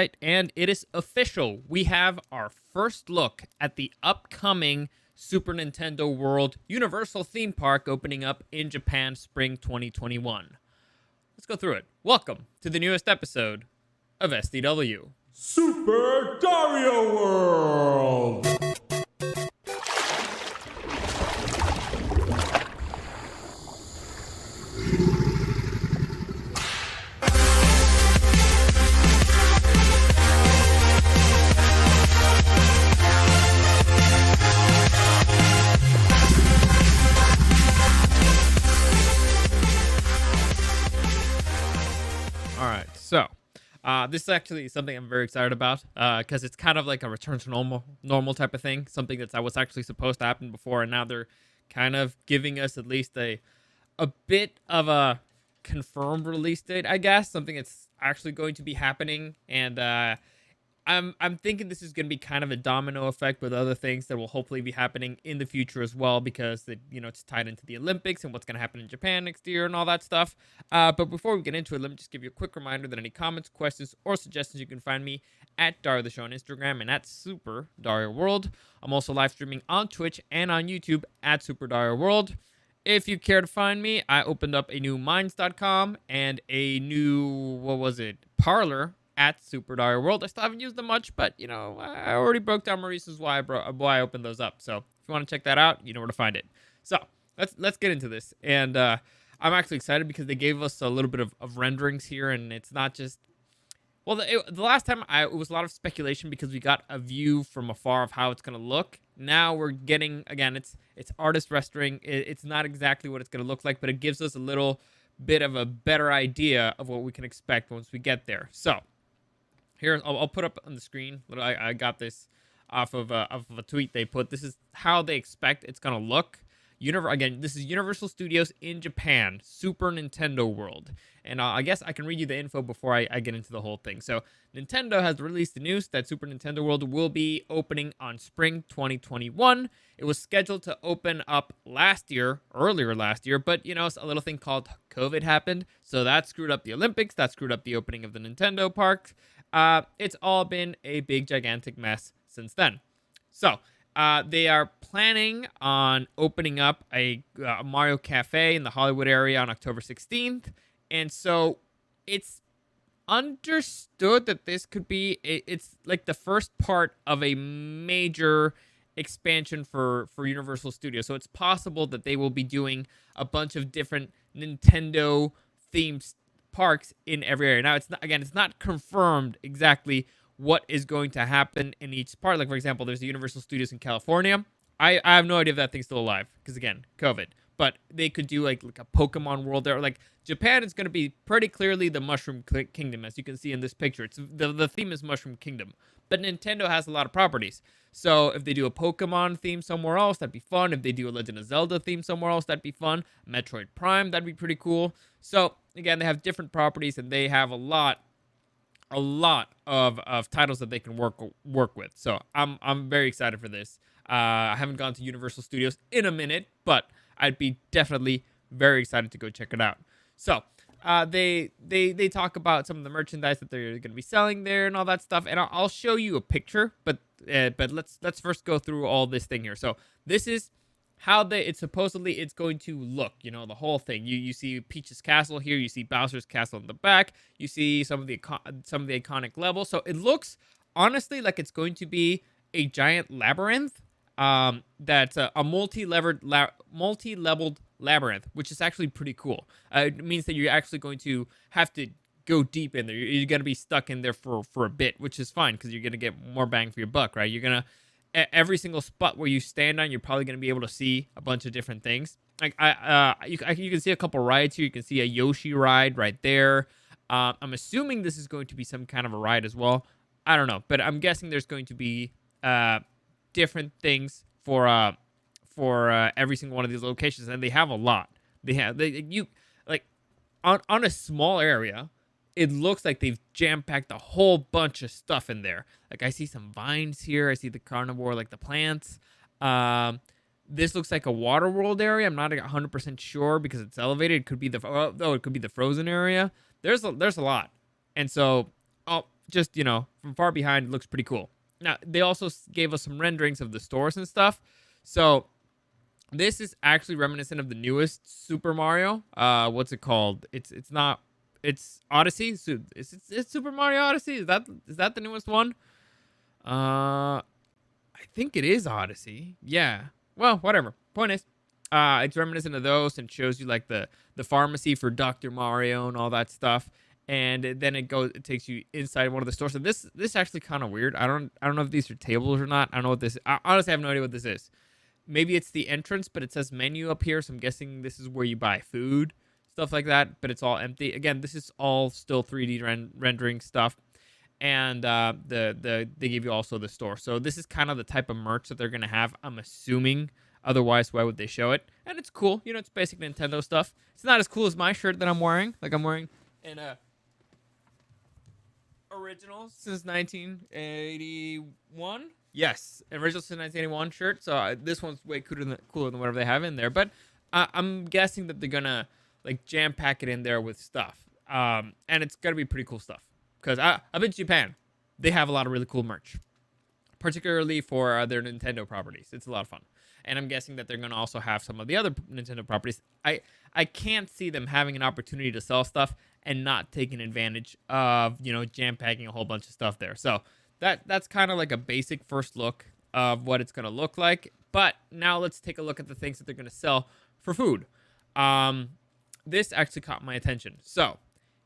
right, and it is official. We have our first look at the upcoming Super Nintendo World Universal Theme Park opening up in Japan spring 2021. Let's go through it. Welcome to the newest episode of SDW. Super Dario World! So, this is actually something I'm very excited about because it's kind of like a return to normal type of thing. Something that was actually supposed to happen before, and now they're kind of giving us at least a bit of a confirmed release date, I guess. Something that's actually going to be happening, and I'm thinking this is going to be kind of a domino effect with other things that will hopefully be happening in the future as well, because it's tied into the Olympics and what's going to happen in Japan next year and all that stuff. But before we get into it, let me just give you a quick reminder that any comments, questions, or suggestions, you can find me at Dario the Show on Instagram and at Super Dario World. I'm also live streaming on Twitch and on YouTube at Super Dario World. If you care to find me, I opened up a new Minds.com and a new, Parlor at Super Dario World. I still haven't used them much, but, I already broke down my reasons why I opened those up. So if you want to check that out, you know where to find it. So let's get into this. And I'm actually excited because they gave us a little bit of renderings here, and it's not just... Well, the last time it was a lot of speculation because we got a view from afar of how it's going to look. Now we're getting, again, it's artist rendering. It's not exactly what it's going to look like, but it gives us a little bit of a better idea of what we can expect once we get there. So here, I'll put up on the screen. I got this off of a tweet they put. This is how they expect it's going to look. Again, this is Universal Studios in Japan, Super Nintendo World. And I guess I can read you the info before I get into the whole thing. So Nintendo has released the news that Super Nintendo World will be opening on spring 2021. It was scheduled to open up earlier last year, but, a little thing called COVID happened. So that screwed up the Olympics. That screwed up the opening of the Nintendo park. It's all been a big, gigantic mess since then. So they are planning on opening up a Mario Cafe in the Hollywood area on October 16th. And so it's understood that this could be, it's like the first part of a major expansion for Universal Studios. So it's possible that they will be doing a bunch of different Nintendo themed parks in every area. Now, it's not confirmed exactly what is going to happen in each part. Like, for example, there's the Universal Studios in California. I have no idea if that thing's still alive because, again, COVID. But they could do like a Pokemon world there. Like, Japan is going to be pretty clearly the Mushroom Kingdom, as you can see in this picture. It's the theme is Mushroom Kingdom. But Nintendo has a lot of properties. So if they do a Pokemon theme somewhere else, that'd be fun. If they do a Legend of Zelda theme somewhere else, that'd be fun. Metroid Prime, that'd be pretty cool. So, again, they have different properties, and they have a lot of titles that they can work with. So I'm very excited for this. I haven't gone to Universal Studios in a minute, but I'd be definitely very excited to go check it out. So they talk about some of the merchandise that they're going to be selling there and all that stuff, and I'll show you a picture. But let's first go through all this thing here. So this is how it's going to look, the whole thing. You see Peach's castle here, you see Bowser's castle in the back, you see some of the iconic levels. So it looks honestly like it's going to be a giant labyrinth. That's a multi-leveled labyrinth, which is actually pretty cool. It means that you're actually going to have to go deep in there. You're going to be stuck in there for a bit, which is fine because you're going to get more bang for your buck, right? You're going to every single spot where you stand on, you're probably going to be able to see a bunch of different things. Like you can see a couple rides here. You can see a Yoshi ride right there. I'm assuming this is going to be some kind of a ride as well. I don't know, but I'm guessing there's going to be different things for every single one of these locations, and they have a lot. On a small area, it looks like they've jam-packed a whole bunch of stuff in there. Like, I see some vines here. I see the carnivore, like the plants. This looks like a water world area. I'm not 100% sure because it's elevated. It could be the frozen area. There's a lot. And so just, from far behind, it looks pretty cool. Now, they also gave us some renderings of the stores and stuff. So, this is actually reminiscent of the newest Super Mario. What's it called? It's not. It's Odyssey. So it's Super Mario Odyssey. Is that the newest one? I think it is Odyssey. Yeah. Well, whatever. Point is, it's reminiscent of those and shows you like the pharmacy for Dr. Mario and all that stuff. And then it takes you inside one of the stores. And this actually kind of weird. I don't know if these are tables or not. I don't know what this. I honestly have no idea what this is. Maybe it's the entrance, but it says menu up here, so I'm guessing this is where you buy food, stuff like that. But it's all empty. Again, this is all still 3D rendering stuff, and they give you also the store. So this is kind of the type of merch that they're gonna have. I'm assuming. Otherwise, why would they show it? And it's cool. It's basic Nintendo stuff. It's not as cool as my shirt that I'm wearing. Like I'm wearing an original since 1981. Yes, original since 1981 shirt. So this one's way cooler than whatever they have in there. But I'm guessing that they're gonna like jam pack it in there with stuff. And it's gonna be pretty cool stuff. Because I've been to Japan. They have a lot of really cool merch, particularly for their Nintendo properties. It's a lot of fun. And I'm guessing that they're going to also have some of the other Nintendo properties. I can't see them having an opportunity to sell stuff and not taking advantage of, jam packing a whole bunch of stuff there. So that's kind of like a basic first look of what it's going to look like. But now let's take a look at the things that they're going to sell for food. This actually caught my attention. So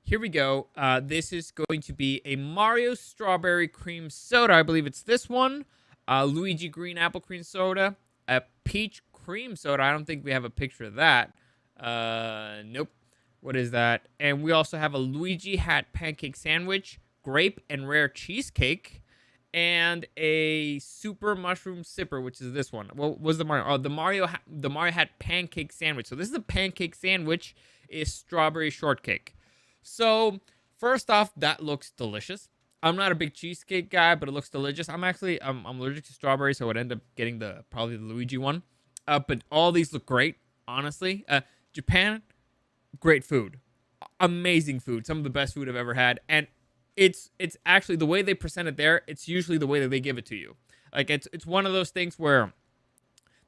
here we go. This is going to be a Mario strawberry cream soda. I believe it's this one. Luigi green apple cream soda. A peach cream soda. I don't think we have a picture of that. Nope. What is that? And we also have a Luigi hat pancake sandwich, grape and rare cheesecake, and a super mushroom sipper, which is this one. What was the Mario? Oh, the Mario hat pancake sandwich. So this is a pancake sandwich. Is strawberry shortcake. So first off, that looks delicious. I'm not a big cheesecake guy, but it looks delicious. I'm allergic to strawberries, so I would end up getting probably the Luigi one. But all these look great, honestly. Japan, great food, amazing food, some of the best food I've ever had, and it's actually the way they present it there. It's usually the way that they give it to you. Like it's one of those things where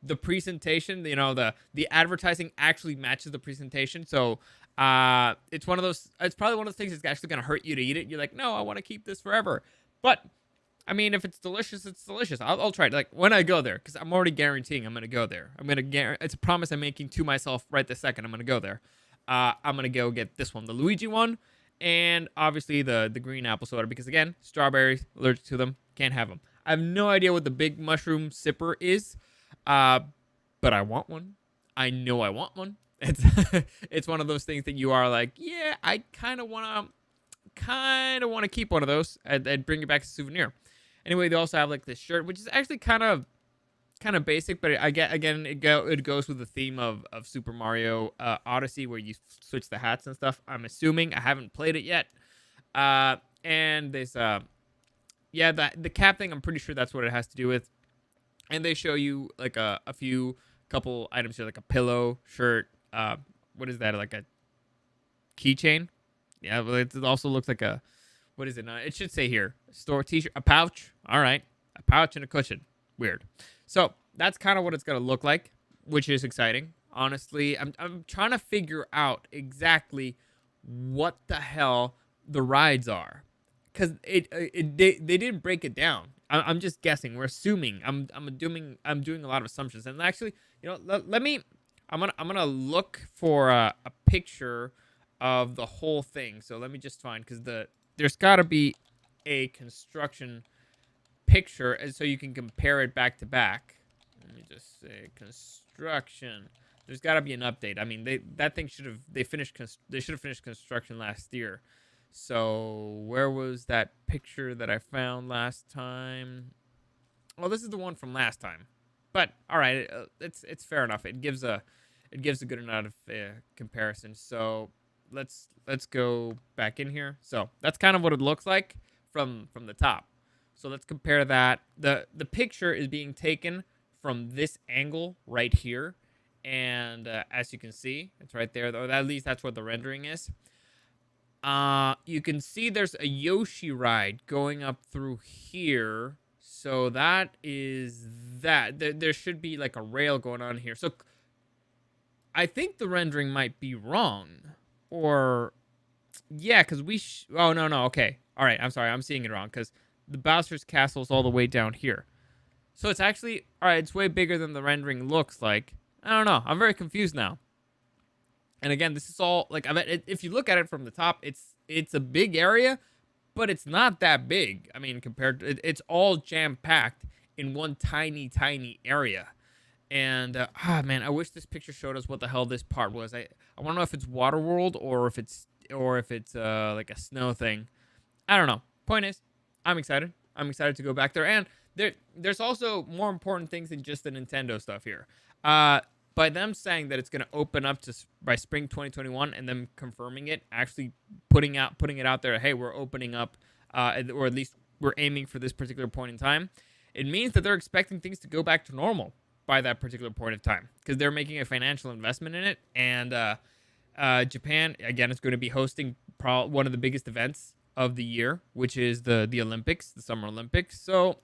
the presentation, the advertising actually matches the presentation. So it's one of those. It's probably one of those things that's actually gonna hurt you to eat it. You're like, no, I want to keep this forever. But I mean, if it's delicious, it's delicious. I'll try it. Like when I go there, because I'm already guaranteeing I'm gonna go there. It's a promise I'm making to myself right this second. I'm gonna go there. I'm gonna go get this one, the Luigi one, and obviously the green apple soda, because again, strawberries, allergic to them, can't have them. I have no idea what the big mushroom sipper is, but I want one. I know I want one. It's it's one of those things that you are like, yeah, I kind of want to keep one of those and bring it back as a souvenir. Anyway, they also have like this shirt, which is actually kind of basic, but I get again it goes with the theme of Super Mario Odyssey, where you switch the hats and stuff. I'm assuming. I haven't played it yet. And there's the cap thing. I'm pretty sure that's what it has to do with. And they show you like a couple items here, like a pillow, shirt. What is that? Like a keychain? Yeah, but it also looks like a, what is it? It should say here, store t-shirt, a pouch. All right, a pouch and a cushion. Weird. So that's kind of what it's gonna look like, which is exciting. Honestly, I'm trying to figure out exactly what the hell the rides are, because they didn't break it down. I'm just guessing. We're assuming. I'm doing a lot of assumptions. And actually, let me. I'm gonna look for a picture of the whole thing. So let me just find, because there's got to be a construction picture, and so you can compare it back to back. Let me just say construction. There's got to be an update. I mean, they should have finished construction last year. So where was that picture that I found last time? Well, this is the one from last time. But all right, it's fair enough. It gives a good amount of comparison. So let's go back in here. So that's kind of what it looks like from the top. So let's compare that. The picture is being taken from this angle right here, and as you can see, it's right there. Though at least that's what the rendering is. You can see there's a Yoshi ride going up through here. So that is that. There should be like a rail going on here. So I think the rendering might be wrong. Or, yeah, because oh, no, no. Okay. All right. I'm sorry. I'm seeing it wrong because the Bowser's Castle is all the way down here. So it's actually, all right, it's way bigger than the rendering looks like. I don't know. I'm very confused now. And again, this is all like if you look at it from the top, it's a big area, but it's not that big. I mean, compared to it's all jam packed in one tiny area. And man, I wish this picture showed us what the hell this part was. I want to know if it's Waterworld or if it's like a snow thing. I don't know. Point is, I'm excited. I'm excited to go back there. And there's also more important things than just the Nintendo stuff here. By them saying that it's going to open up by spring 2021 and them confirming it, actually putting it out there, hey, we're opening up, or at least we're aiming for this particular point in time. It means that they're expecting things to go back to normal by that particular point of time because they're making a financial investment in it. And Japan, again, is going to be hosting one of the biggest events of the year, which is the Olympics, the Summer Olympics. So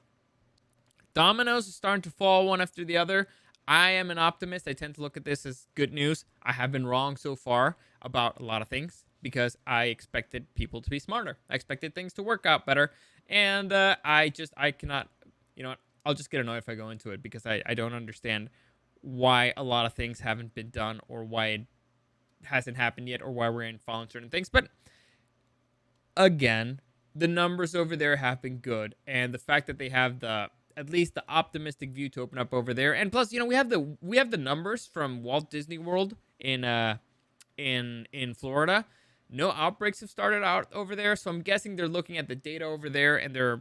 dominoes are starting to fall one after the other. I am an optimist. I tend to look at this as good news. I have been wrong so far about a lot of things because I expected people to be smarter. I expected things to work out better. And I cannot, you know what? I'll just get annoyed if I go into it because I don't understand why a lot of things haven't been done or why it hasn't happened yet or why we're in following certain things. But again, the numbers over there have been good. And the fact that they have at least the optimistic view to open up over there. And plus, we have the numbers from Walt Disney World in Florida. No outbreaks have started out over there, so I'm guessing they're looking at the data over there and they're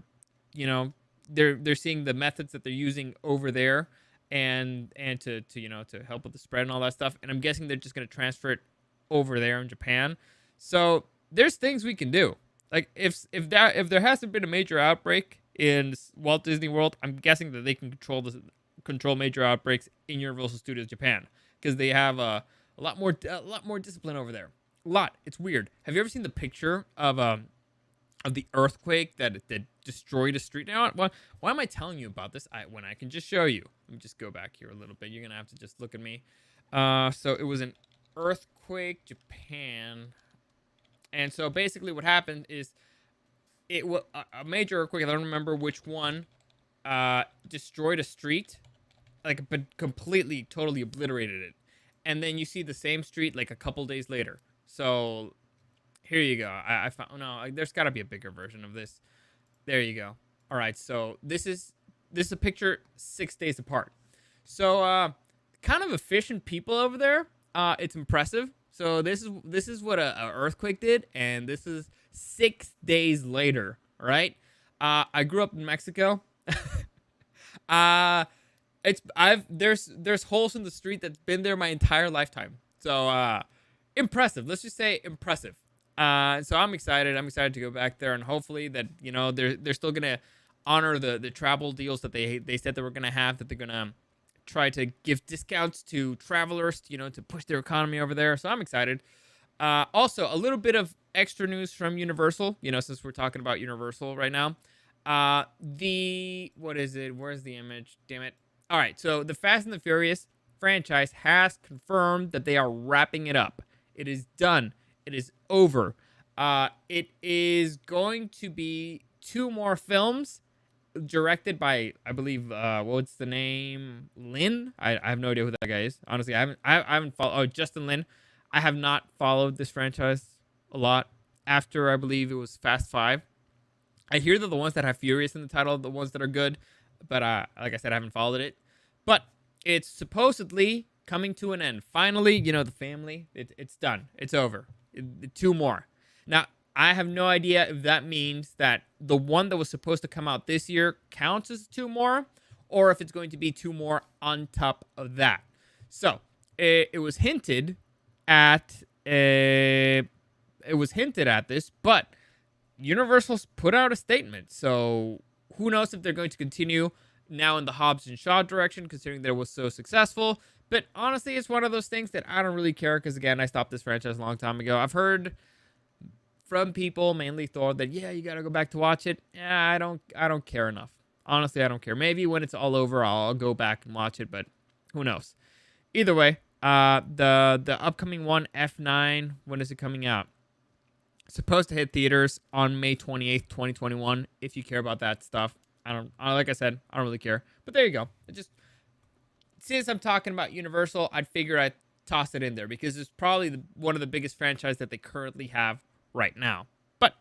seeing the methods that they're using over there and to help with the spread and all that stuff. And I'm guessing they're just going to transfer it over there in Japan. So there's things we can do. Like if there hasn't been a major outbreak in Walt Disney World, I'm guessing that they can control major outbreaks in Universal Studios Japan because they have a lot more discipline over there. A lot. It's weird. Have you ever seen the picture of the earthquake that destroyed a street? Now, why am I telling you about this when I can just show you? Let me just go back here a little bit. You're gonna have to just look at me. So it was an earthquake, Japan, and so basically what happened is it was a major earthquake. I don't remember which one. Destroyed a street, but completely, totally obliterated it. And then you see the same street like a couple days later. So here you go. I found there's got to be a bigger version of this. There you go. All right. So this is a picture 6 days apart. So kind of efficient people over there. It's impressive. So this is what a earthquake did, and this is 6 days later. All right. I grew up in Mexico. There's holes in the street that's been there my entire lifetime. So impressive. Let's just say impressive. So I'm excited. I'm excited to go back there, and hopefully that they're still gonna honor the travel deals that they said they were gonna have. That they're gonna try to give discounts to travelers, to push their economy over there. So I'm excited. Also, a little bit of extra news from Universal. Since we're talking about Universal right now. What is it? Where's the image? Damn it. All right. So the Fast and the Furious franchise has confirmed that they are wrapping it up. It is done. It is over. It is going to be 2 more films directed by, I believe, what's the name? Lin? I have no idea who that guy is. Honestly, I haven't followed. Oh, Justin Lin. I have not followed this franchise a lot after, I believe it was Fast 5. I hear that the ones that have Furious in the title are the ones that are good, but like I said, I haven't followed it. But it's supposedly coming to an end. Finally, the family, it's done. It's over. 2 more. Now, I have no idea if that means that the one that was supposed to come out this year counts as 2 more, or if it's going to be 2 more on top of that. So, it was hinted at. It was hinted at this, but Universal's put out a statement. So who knows if they're going to continue now in the Hobbs and Shaw direction, considering that it was so successful. But honestly, it's one of those things that I don't really care because, again, I stopped this franchise a long time ago. I've heard from people, mainly Thor, that yeah, you gotta go back to watch it. Yeah, I don't care enough. Honestly, I don't care. Maybe when it's all over, I'll go back and watch it, but who knows? Either way, the upcoming one, F9, when is it coming out? It's supposed to hit theaters on May 28th, 2021. If you care about that stuff, like I said, I don't really care. But there you go. It just, since I'm talking about Universal, I'd figure I'd toss it in there because it's probably one of the biggest franchises that they currently have right now. But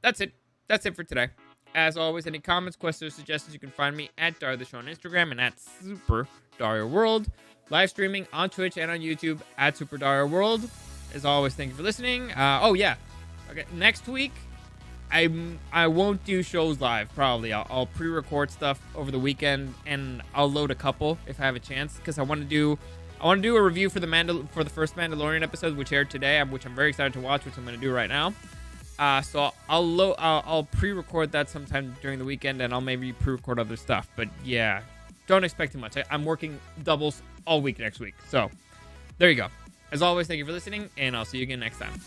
that's it. That's it for today. As always, any comments, questions, suggestions, you can find me at Dario the Show on Instagram and at Super Dario World. Live streaming on Twitch and on YouTube at Super Dario World. As always, thank you for listening. Oh yeah, okay. Next week, I won't do shows live. Probably I'll pre-record stuff over the weekend and I'll load a couple if I have a chance because I want to do a review for the first Mandalorian episode, which aired today, which I'm very excited to watch, which I'm going to do right now. So I'll pre-record that sometime during the weekend, and I'll maybe pre-record other stuff. But yeah, don't expect too much. I'm working doubles all week next week. So there you go. As always, thank you for listening, and I'll see you again next time.